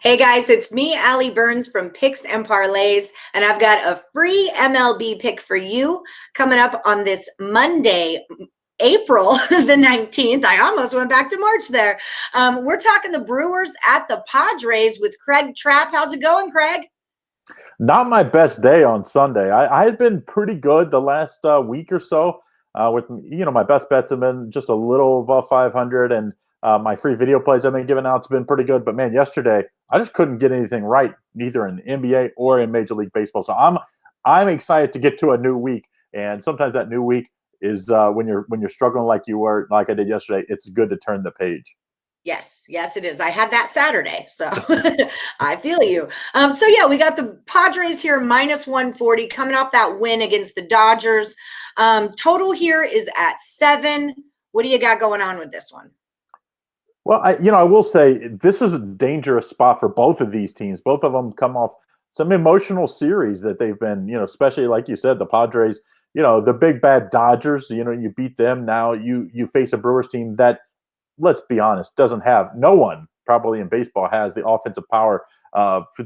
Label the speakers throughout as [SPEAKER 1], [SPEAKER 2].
[SPEAKER 1] Hey guys, it's me, Allie Burns from Picks and Parlays, and I've got a free MLB pick for you coming up on this Monday, April the 19th. I almost went back to March there. We're talking the Brewers at the Padres with Craig Trapp. How's it going, Craig?
[SPEAKER 2] Not my best day on Sunday. I had been pretty good the last week or so. With my best bets have been just a little above 500, and my free video plays I've been giving out's been pretty good. But man, yesterday I just couldn't get anything right, neither in the NBA or in Major League Baseball. So I'm excited to get to a new week, and sometimes that new week is when you're struggling like you were, like I did yesterday. It's good to turn the page.
[SPEAKER 1] Yes, it is. I had that Saturday, so I feel you. So yeah, we got the Padres here minus 140 coming off that win against the Dodgers. Total here is at 7. What do you got going on with this one?
[SPEAKER 2] Well, I will say this is a dangerous spot for both of these teams. Both of them come off some emotional series that they've been, especially like you said, the Padres, the big bad Dodgers, you beat them. Now you face a Brewers team that, let's be honest, doesn't have, no one probably in baseball has the offensive power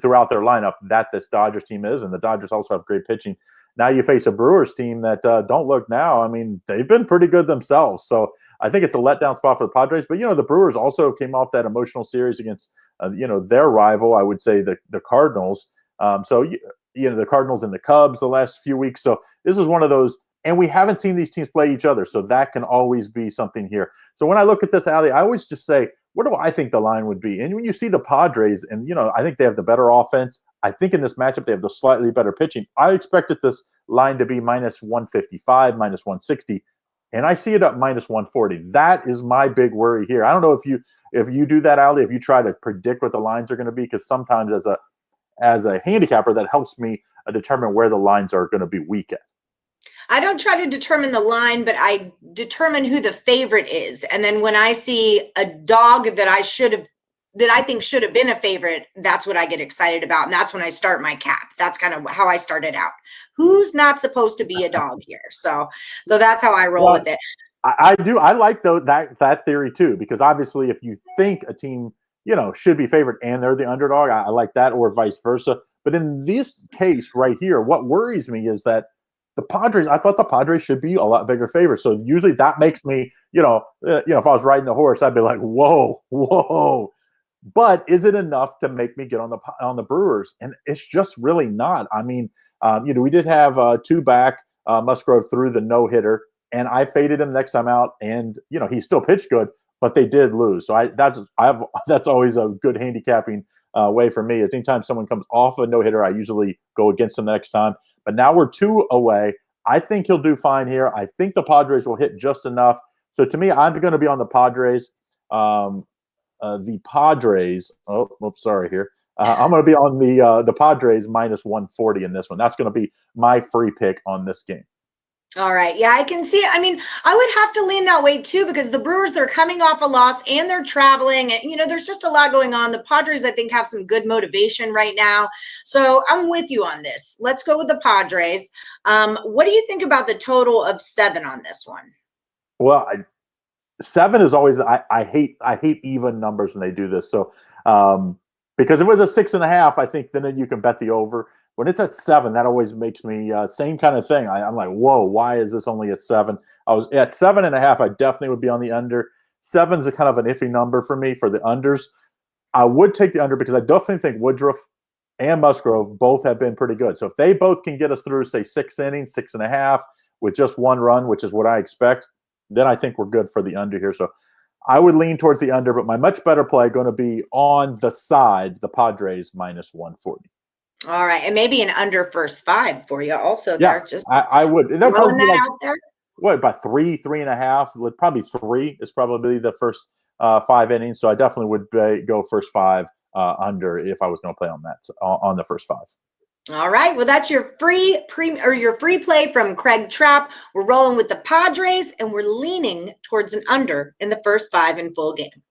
[SPEAKER 2] throughout their lineup that this Dodgers team is. And the Dodgers also have great pitching. Now you face a Brewers team that don't look now. I mean, they've been pretty good themselves. So I think it's a letdown spot for the Padres. But, the Brewers also came off that emotional series against, their rival, I would say the Cardinals. The Cardinals and the Cubs the last few weeks. So this is one of those, and we haven't seen these teams play each other. So that can always be something here. So when I look at this, Allie, I always just say, what do I think the line would be? And when you see the Padres, and, I think they have the better offense. I think in this matchup, they have the slightly better pitching. I expected this line to be minus 155, minus 160. And I see it up minus 140. That is my big worry here. I don't know if you do that, Allie, if you try to predict what the lines are going to be, because sometimes as a handicapper, that helps me determine where the lines are going to be weak at.
[SPEAKER 1] I don't try to determine the line, but I determine who the favorite is. And then when I see a dog that I think should have been a favorite, that's what I get excited about. And that's when I start my cap. That's kind of how I started out. Who's not supposed to be a dog here? So that's how I roll with it.
[SPEAKER 2] I do. I like that theory too, because obviously if you think a team, should be favored and they're the underdog, I like that, or vice versa. But in this case right here, what worries me is that I thought the Padres should be a lot bigger favorite. So usually that makes me, if I was riding the horse, I'd be like, whoa. But is it enough to make me get on the Brewers? And it's just really not. I mean, we did have 2 back. Musgrove threw the no-hitter, and I faded him next time out. And he still pitched good, but they did lose. So that's always a good handicapping way for me. Anytime someone comes off a no-hitter, I usually go against them the next time. But now we're 2 away. I think he'll do fine here. I think the Padres will hit just enough. So to me, I'm going to be on the Padres. The Padres. Oh, oops, sorry here. I'm going to be on the Padres minus 140 in this one. That's going to be my free pick on this game.
[SPEAKER 1] All right. Yeah, I can see it. I mean, I would have to lean that way too, because the Brewers, they're coming off a loss and they're traveling. And, there's just a lot going on. The Padres, I think, have some good motivation right now. So I'm with you on this. Let's go with the Padres. What do you think about the total of 7 on this one?
[SPEAKER 2] Well, 7 is always, I hate even numbers when they do this. So, because if it was a 6.5, I think then you can bet the over. When it's at 7, that always makes me same kind of thing. I'm like, whoa, why is this only at 7? I was at 7.5. I definitely would be on the under. 7's a kind of an iffy number for me for the unders. I would take the under because I definitely think Woodruff and Musgrove both have been pretty good. So if they both can get us through, say, 6 innings, 6.5 with just 1 run, which is what I expect, then I think we're good for the under here. So I would lean towards the under, but my much better play going to be on the side, the Padres minus 140.
[SPEAKER 1] All right. And maybe an under first 5 for you also
[SPEAKER 2] Yeah,
[SPEAKER 1] there. Just
[SPEAKER 2] I would. And that'll probably be
[SPEAKER 1] that
[SPEAKER 2] like,
[SPEAKER 1] out there.
[SPEAKER 2] what, about 3.5? Probably 3 is probably the first 5 innings. So I definitely would go first 5 under if I was going to play on that on the first 5.
[SPEAKER 1] All right. Well, that's your free play from Craig Trapp. We're rolling with the Padres, and we're leaning towards an under in the first 5 in full game.